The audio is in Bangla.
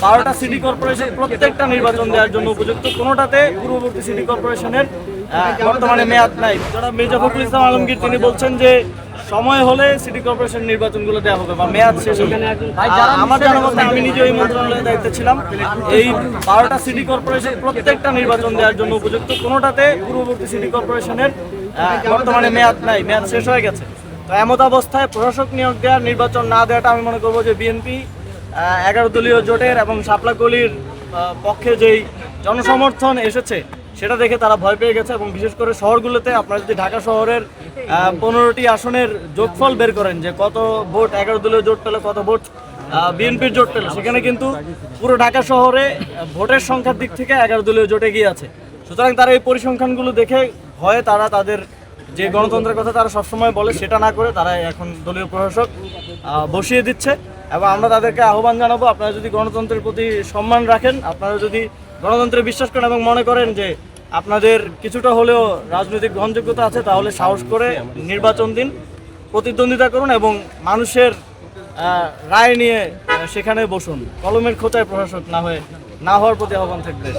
12টা সিটি কর্পোরেশন প্রত্যেকটা নির্বাচন দেওয়ার জন্য উপযুক্ত। কোনোটাতে পূর্ববর্তী সিটি কর্পোরেশনের বর্তমানে মেয়াদ নাই। যারা মির্জা ফখরুল ইসলাম আলমগীর তিনি বলছেন যে সময় হলে সিটি কর্পোরেশন নির্বাচনগুলো দেওয়া হবে বা মেয়াদ শেষ হবে। আমার জানা মতে আমি নিজে ওই মন্ত্রণালয়ের দায়িত্বে ছিলাম। এই 12টা সিটি কর্পোরেশন প্রত্যেকটা নির্বাচন দেওয়ার জন্য উপযুক্ত। কোনোটাতে পূর্ববর্তী সিটি কর্পোরেশনের বর্তমানে মেয়াদ নাই, মেয়াদ শেষ হয়ে গেছে। তো এমত অবস্থায় প্রশাসক নিয়োগ দেওয়ার, নির্বাচন না দেওয়াটা আমি মনে করবো যে বিএনপি 11 দলীয় জোটের এবং শাপলাকলির পক্ষে যেই জনসমর্থন এসেছে সেটা দেখে তারা ভয় পেয়ে গেছে। এবং বিশেষ করে শহরগুলোতে আপনারা যদি ঢাকা শহরের 15টি আসনের যোগফল বের করেন যে কত ভোট 11 দলীয় জোট পেলে, কত ভোট বিএনপির জোট পেল, সেখানে কিন্তু পুরো ঢাকা শহরে ভোটের সংখ্যার দিক থেকে 11 দলীয় জোট এগিয়ে আছে। সুতরাং তারা এই পরিসংখ্যানগুলো দেখে ভয়ে তারা তাদের যে গণতন্ত্রের কথা তারা সবসময় বলে সেটা না করে তারা এখন দলীয় প্রশাসক বসিয়ে দিচ্ছে। এবং আমরা তাদেরকে আহ্বান জানাবো, আপনারা যদি গণতন্ত্রের প্রতি সম্মান রাখেন, আপনারা যদি গণতন্ত্রে বিশ্বাস করেন এবং মনে করেন যে আপনাদের কিছুটা হলেও রাজনৈতিক গ্রহণযোগ্যতা আছে, তাহলে সাহস করে নির্বাচন দিন, প্রতিদ্বন্দ্বিতা করুন এবং মানুষের রায় নিয়ে সেখানে বসুন। কলমের খোঁচায় প্রশাসক না হওয়ার প্রতি আহ্বান থাকবে।